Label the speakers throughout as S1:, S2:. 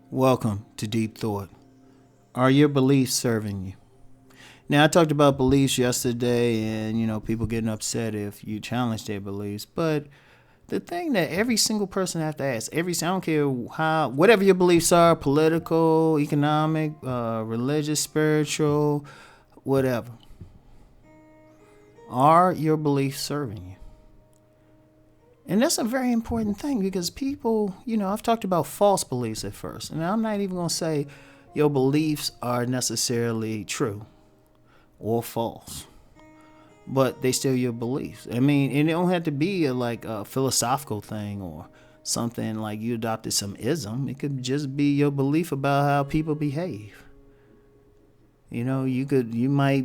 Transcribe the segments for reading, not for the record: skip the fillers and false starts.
S1: Welcome to Deep Thought. Are your beliefs serving you? Now, I talked about beliefs yesterday and, people getting upset if you challenge their beliefs. But the thing that every single person have to ask, I don't care whatever your beliefs are, political, economic, religious, spiritual, whatever. Are your beliefs serving you? And that's a very important thing because people, I've talked about false beliefs at first. And I'm not even going to say your beliefs are necessarily true or false, but they still your beliefs. I mean, and it don't have to be a philosophical thing or something like you adopted some ism. It could just be your belief about how people behave. You might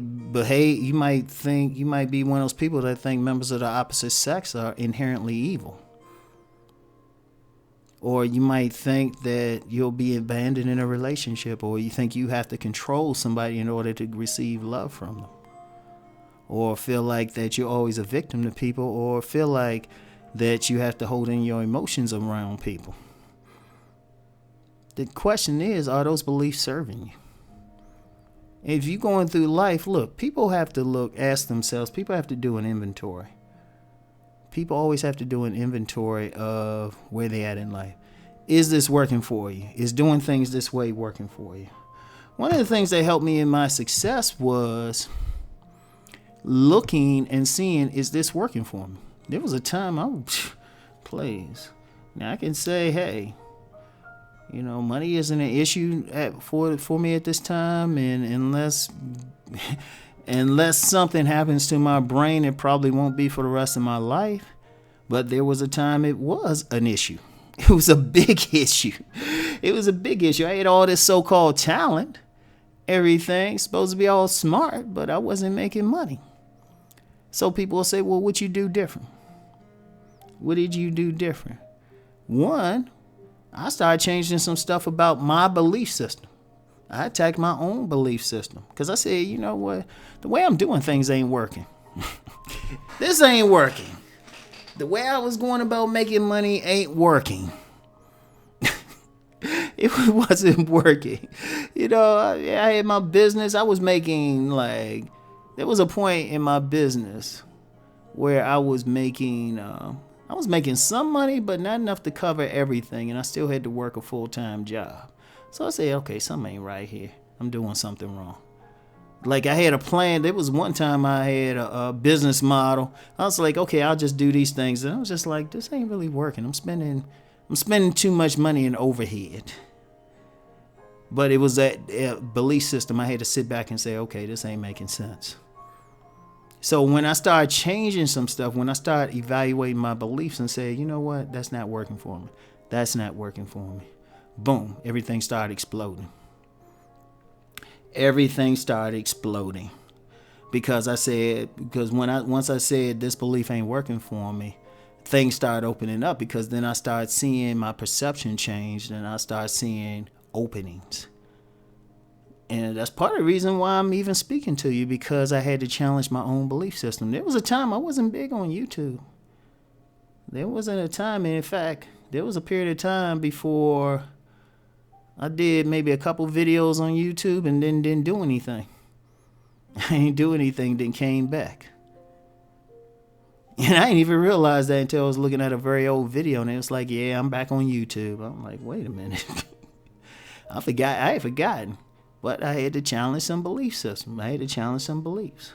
S1: be one of those people that think members of the opposite sex are inherently evil. Or you might think that you'll be abandoned in a relationship, or you think you have to control somebody in order to receive love from them. Or feel like that you're always a victim to people, or feel like that you have to hold in your emotions around people. The question is, are those beliefs serving you? If you're going through life, look, people have to ask themselves, people have to do an inventory. People always have to do an inventory of where they at in life. Is this working for you? Is doing things this way working for you? One of the things that helped me in my success was looking and seeing, is this working for me? There was a time please. Now I can say, hey, money isn't an issue for me at this time, and unless something happens to my brain, it probably won't be for the rest of my life. But there was a time it was an issue. It was a big issue. It was a big issue. I had all this so-called talent, everything, supposed to be all smart, but I wasn't making money. So people will say, well, what you do different? What did you do different? One, I started changing some stuff about my belief system. I attacked my own belief system because I said, you know what? The way I'm doing things ain't working. This ain't working. The way I was going about making money ain't working. It wasn't working. I had my business. I was making there was a point in my business where I was making some money, but not enough to cover everything, and I still had to work a full-time job. So I said, okay, something ain't right here. I'm doing something wrong. I had a plan. There was one time I had a business model. I was like, okay, I'll just do these things. And I was just like, this ain't really working. I'm spending too much money in overhead. But it was that belief system. I had to sit back and say, okay, this ain't making sense. So when I started changing some stuff, when I started evaluating my beliefs and say, you know what, that's not working for me. That's not working for me. Boom, everything started exploding. Everything started exploding because once I said this belief ain't working for me, things started opening up because then I started seeing my perception change and I started seeing openings. And that's part of the reason why I'm even speaking to you, because I had to challenge my own belief system. There was a time I wasn't big on YouTube. There wasn't a time, and in fact, there was a period of time before I did maybe a couple videos on YouTube and then didn't do anything. I didn't do anything, then came back. And I didn't even realize that until I was looking at a very old video, and it was like, yeah, I'm back on YouTube. I'm like, wait a minute. I had forgotten. But I had to challenge some belief system. I had to challenge some beliefs.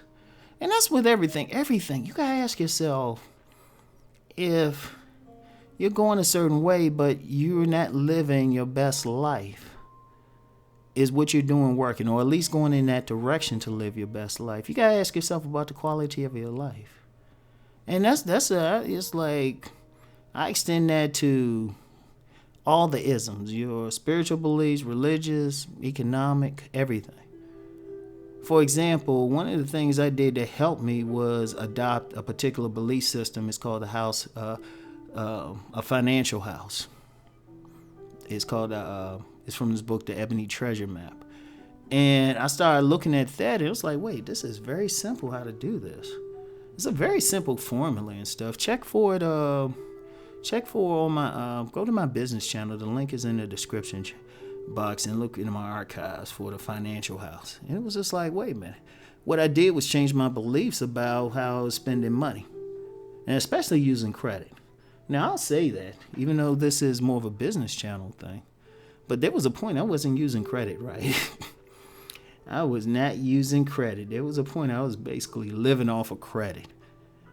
S1: And that's with everything. Everything. You got to ask yourself, if you're going a certain way, but you're not living your best life, is what you're doing working, or at least going in that direction to live your best life? You got to ask yourself about the quality of your life. And it's like, I extend that to all the isms, your spiritual beliefs, religious, economic, everything. For example, one of the things I did to help me was adopt a particular belief system. It's called a financial house. It's called it's from this book, The Ebony Treasure Map. And I started looking at that, and it was like, wait, this is very simple how to do this. It's a very simple formula and stuff. Check for it. Check for on my go to my business channel. The link is in the description box, and look into my archives for the financial house. And it was just like, wait a minute. What I did was change my beliefs about how I was spending money, and especially using credit. Now, I'll say that, even though this is more of a business channel thing, but there was a point I wasn't using credit right. I was not using credit. There was a point I was basically living off of credit.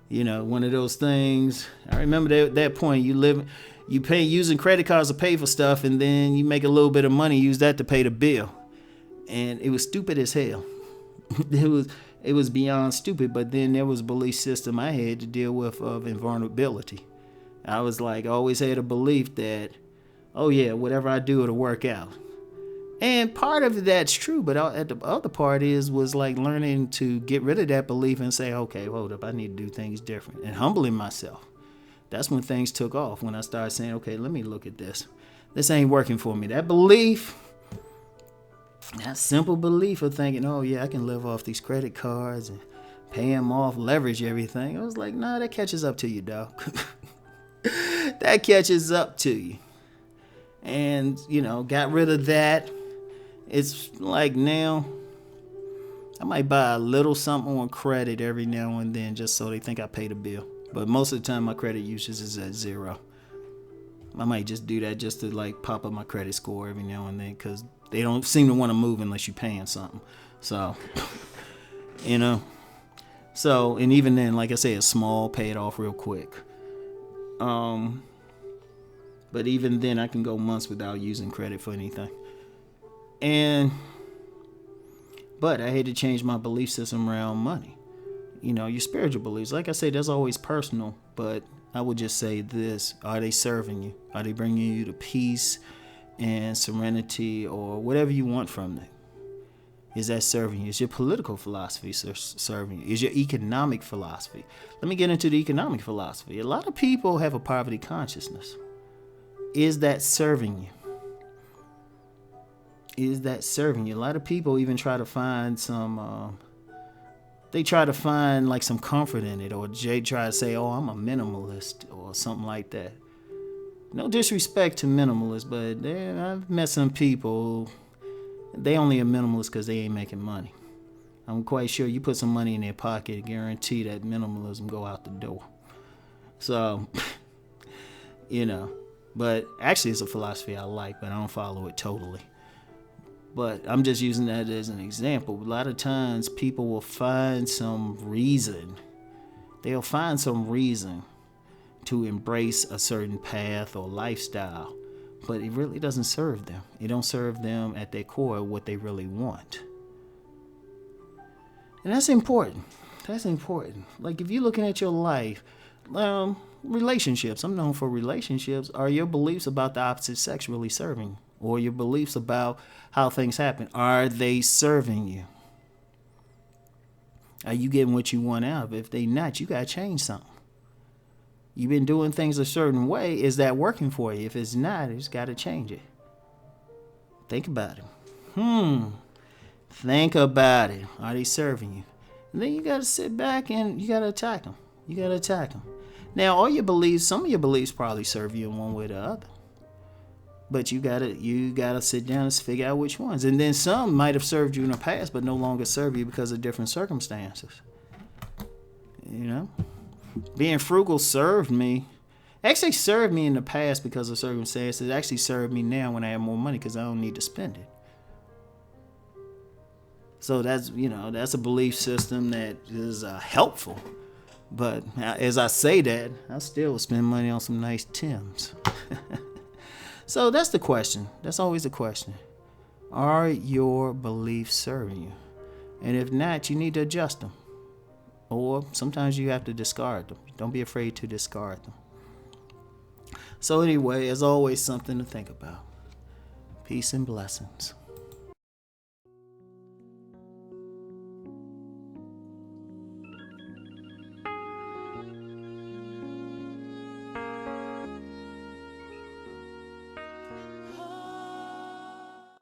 S1: You know, one of those things. I remember that point you pay using credit cards to pay for stuff, and then you make a little bit of money, use that to pay the bill. And it was stupid as hell. It was beyond stupid, but then there was a belief system I had to deal with of invulnerability. I was like, I always had a belief that, oh yeah, whatever I do, it'll work out. And part of that's true, but the other part was like learning to get rid of that belief and say, okay, hold up, I need to do things different, and humbling myself. That's when things took off, when I started saying, okay, let me look at this. This ain't working for me. That belief, that simple belief of thinking, oh yeah, I can live off these credit cards and pay them off, leverage everything. I was like, nah, that catches up to you, dog. That catches up to you. And, got rid of that. It's like now, I might buy a little something on credit every now and then just so they think I paid a bill. But most of the time, my credit usage is at 0. I might just do that just to like pop up my credit score every now and then, because they don't seem to want to move unless you're paying something. So, So, and even then, like I say, it's small, pay it off real quick. But even then, I can go months without using credit for anything. But I had to change my belief system around money. Your spiritual beliefs. Like I say, that's always personal, but I would just say this. Are they serving you? Are they bringing you to peace and serenity or whatever you want from them? Is that serving you? Is your political philosophy serving you? Is your economic philosophy? Let me get into the economic philosophy. A lot of people have a poverty consciousness. Is that serving you? Is that serving you? A lot of people even try to find some, they try to find like some comfort in it, or they try to say, oh, I'm a minimalist or something like that. No disrespect to minimalists, but I've met some people, they only are minimalists because they ain't making money. I'm quite sure you put some money in their pocket, guarantee that minimalism go out the door. So, but actually it's a philosophy I like, but I don't follow it totally. But I'm just using that as an example. A lot of times people will find some reason. They'll find some reason to embrace a certain path or lifestyle, but it really doesn't serve them. It don't serve them at their core what they really want. And that's important. That's important. Like if you're looking at your life, relationships. I'm known for relationships. Are your beliefs about the opposite sex really serving you? Or your beliefs about how things happen, are they serving you? Are you getting what you want out of it? If they not, you got to change something. You've been doing things a certain way. Is that working for you? If it's not, you just got to change it. Think about it. Think about it. Are they serving you? And then you got to sit back and you got to attack them. Now, all your beliefs, some of your beliefs probably serve you in one way or the other. But you gotta sit down and figure out which ones. And then some might have served you in the past, but no longer serve you because of different circumstances. Being frugal served me. Actually served me in the past because of circumstances. It actually served me now when I have more money because I don't need to spend it. So that's a belief system that is helpful. But as I say that, I still spend money on some nice Timbs. So that's the question. That's always the question. Are your beliefs serving you? And if not, you need to adjust them. Or sometimes you have to discard them. Don't be afraid to discard them. So anyway, as always, something to think about. Peace and blessings.